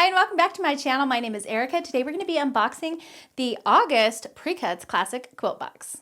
Hi and welcome back to my channel. My name is Erica. Today we're going to be unboxing the August PreCuts Classic Quilt Box.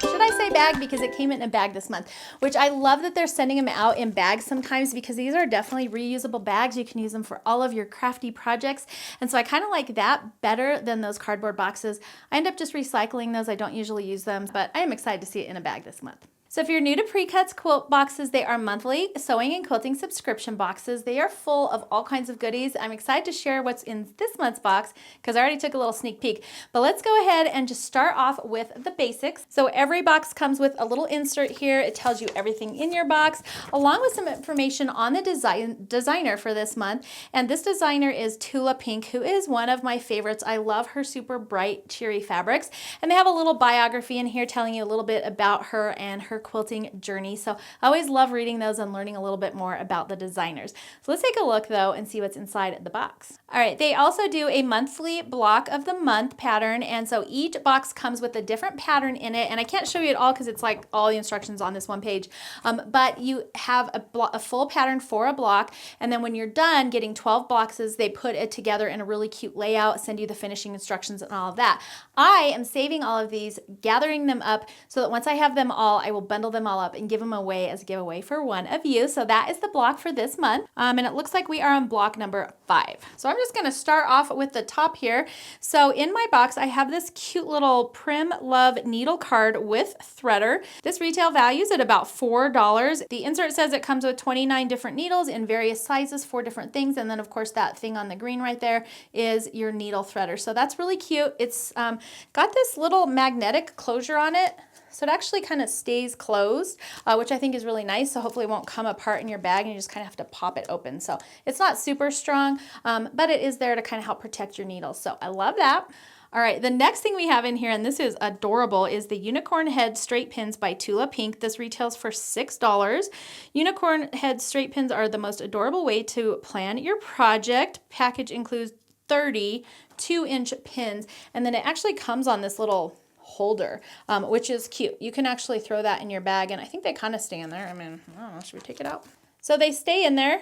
Should I say bag because it came in a bag this month, which I love that they're sending them out in bags sometimes because these are definitely reusable bags. You can use them for all of your crafty projects. And so I kind of like that better than those cardboard boxes. I end up just recycling those. I don't usually use them, but I am excited to see it in a bag this month. So if you're new to PreCuts Quilt Boxes, they are monthly sewing and quilting subscription boxes. They are full of all kinds of goodies. I'm excited to share what's in this month's box because I already took a little sneak peek. But let's go ahead and just start off with the basics. So every box comes with a little insert here. It tells you everything in your box, along with some information on the designer for this month. And this designer is Tula Pink, who is one of my favorites. I love her super bright, cheery fabrics. And they have a little biography in here telling you a little bit about her and her quilting journey. So I always love reading those and learning a little bit more about the designers. So let's take a look though and see what's inside the box. All right, they also do a monthly block of the month pattern. And so each box comes with a different pattern in it. And I can't show you it all because it's like all the instructions on this one page. But you have a full pattern for a block. And then when you're done getting 12 boxes, they put it together in a really cute layout, send you the finishing instructions and all of that. I am saving all of these, gathering them up so that once I have them all, I will bundle them all up and give them away as a giveaway for one of you. So that is the block for this month. And it looks like we are on block number 5. So I'm just going to start off with the top here. So in my box, I have this cute little Prim Love needle card with threader. This retail values at about $4. The insert says it comes with 29 different needles in various sizes for different things. And then of course that thing on the green right there is your needle threader. So that's really cute. It's got this little magnetic closure on it. So it actually kind of stays closed, which I think is really nice. So hopefully it won't come apart in your bag and you just kind of have to pop it open. So it's not super strong, but it is there to kind of help protect your needles. So I love that. All right, the next thing we have in here, and this is adorable, is the Unicorn Head Straight Pins by Tula Pink. This retails for $6. Unicorn Head Straight Pins are the most adorable way to plan your project. Package includes 30 2-inch pins, and then it actually comes on this little holder, which is cute. You can actually throw that in your bag, and I think they kind of stay in there. I mean, I don't know, should we take it out? So they stay in there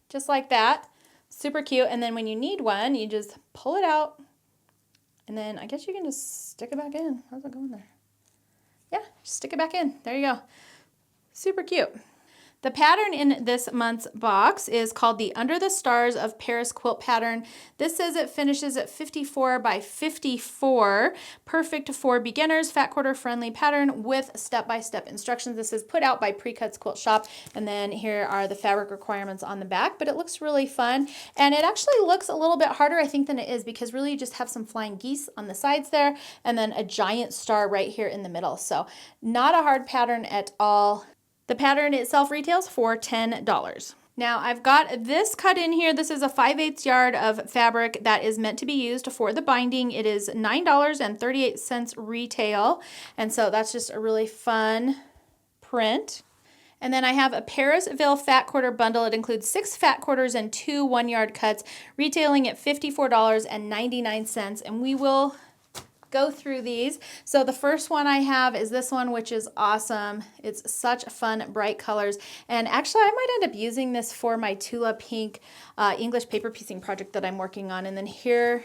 just like that. Super cute. And then when you need one, you just pull it out, and then I guess you can just stick it back in. How's it going there? Yeah, just stick it back in. There you go. Super cute. The pattern in this month's box is called the Under the Stars of Paris quilt pattern. This says it finishes at 54 by 54. Perfect for beginners, fat quarter friendly pattern with step-by-step instructions. This is put out by PreCuts Quilt Shop. And then here are the fabric requirements on the back, but it looks really fun. And it actually looks a little bit harder, I think, than it is because really you just have some flying geese on the sides there and then a giant star right here in the middle. So not a hard pattern at all. The pattern itself retails for $10. Now I've got this cut in here. This is a 5/8 yard of fabric that is meant to be used for the binding. It is $9.38 retail. And so that's just a really fun print. And then I have a Parisville fat quarter bundle. It includes 6 fat quarters and 2 1-yard cuts, retailing at $54.99. And we will go through these. So the first one I have is this one, which is awesome. It's such fun, bright colors. And actually, I might end up using this for my Tula Pink English paper piecing project that I'm working on. And then here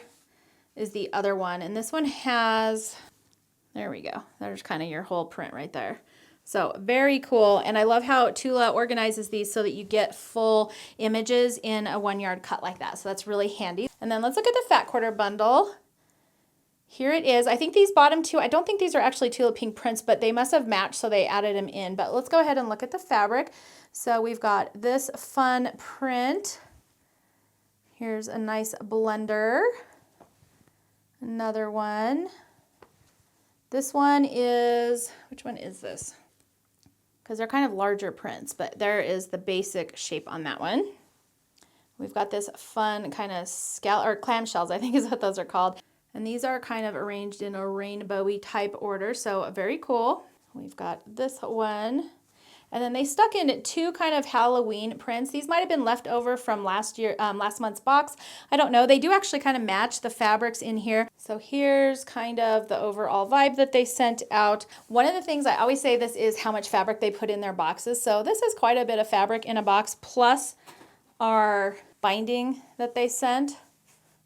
is the other one. And this one has, there we go. There's kind of your whole print right there. So very cool. And I love how Tula organizes these so that you get full images in a 1-yard cut like that. So that's really handy. And then let's look at the fat quarter bundle. Here it is. I think these bottom two, I don't think these are actually Tula Pink prints, but they must have matched, so they added them in. But let's go ahead and look at the fabric. So we've got this fun print. Here's a nice blender. Another one. This one is, which one is this? Because they're kind of larger prints, but there is the basic shape on that one. We've got this fun kind of clamshells, I think is what those are called. And these are kind of arranged in a rainbowy type order, so very cool. We've got this one. And then they stuck in 2 kind of Halloween prints. These might have been left over from last month's box. I don't know. They do actually kind of match the fabrics in here. So here's kind of the overall vibe that they sent out. One of the things I always say this is how much fabric they put in their boxes. So this is quite a bit of fabric in a box, plus our binding that they sent.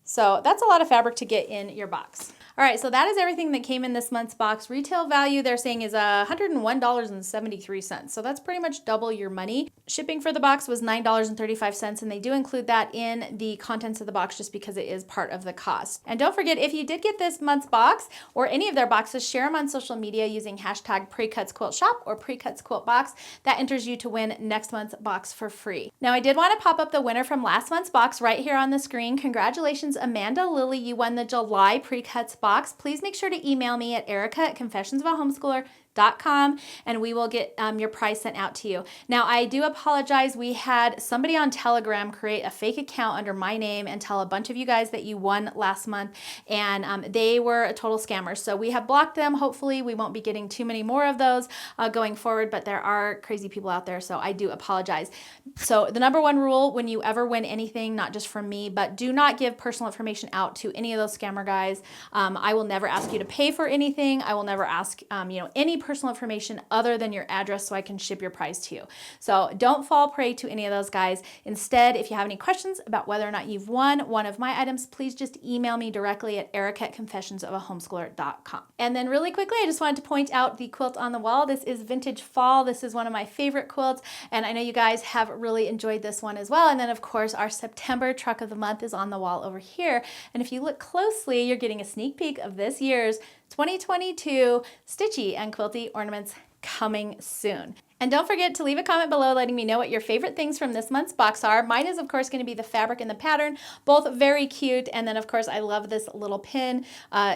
So that's a lot of fabric to get in your box. All right, so that is everything that came in this month's box. Retail value they're saying is $101.73. So that's pretty much double your money. Shipping for the box was $9.35, and they do include that in the contents of the box just because it is part of the cost. And don't forget, if you did get this month's box or any of their boxes, share them on social media using hashtag PreCuts Quilt Shop or PreCuts Quilt Box. That enters you to win next month's box for free. Now, I did want to pop up the winner from last month's box right here on the screen. Congratulations, Amanda Lilly. You won the July PreCuts box. Please make sure to email me at erica@confessionsofahomeschoolers.com and we will get your prize sent out to you. Now, I do apologize. We had somebody on Telegram create a fake account under my name and tell a bunch of you guys that you won last month, and they were a total scammer. So we have blocked them. Hopefully we won't be getting too many more of those going forward, but there are crazy people out there, so I do apologize. So the number one rule when you ever win anything, not just from me, but do not give personal information out to any of those scammer guys. I will never ask you to pay for anything. I will never ask any personal information other than your address so I can ship your prize to you. So don't fall prey to any of those guys. Instead, if you have any questions about whether or not you've won one of my items, please just email me directly at erica@confessionsofahomeschoolers.com. And then really quickly, I just wanted to point out the quilt on the wall. This is Vintage Fall. This is one of my favorite quilts, and I know you guys have really enjoyed this one as well. And then of course, our September truck of the month is on the wall over here. And if you look closely, you're getting a sneak peek of this year's 2022 Stitchy and Quilty ornaments coming soon. And don't forget to leave a comment below letting me know what your favorite things from this month's box are. Mine is, of course, going to be the fabric and the pattern, both very cute. And then, of course, I love this little pin,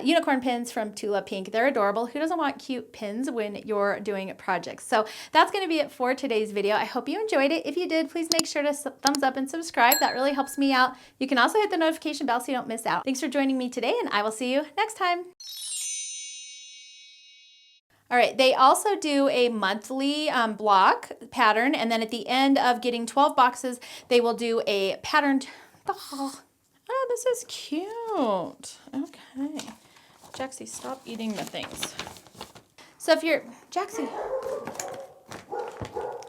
unicorn pins from Tula Pink. They're adorable. Who doesn't want cute pins when you're doing projects? So that's going to be it for today's video. I hope you enjoyed it. If you did, please make sure to thumbs up and subscribe. That really helps me out. You can also hit the notification bell so you don't miss out. Thanks for joining me today, and I will see you next time. All right, they also do a monthly block pattern, and then at the end of getting 12 boxes, they will do a patterned. Oh, this is cute. Okay. Jaxie, stop eating the things. So if you're, Jaxie,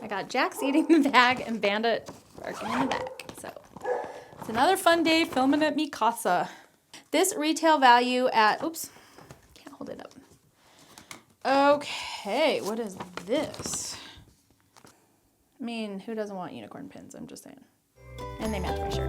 I got Jax eating the bag and Bandit barking in the back. So it's another fun day filming at Mikasa. This retail value at, oops, can't hold it up. Okay, what is this? I mean, who doesn't want unicorn pins? I'm just saying. And they match my shirt.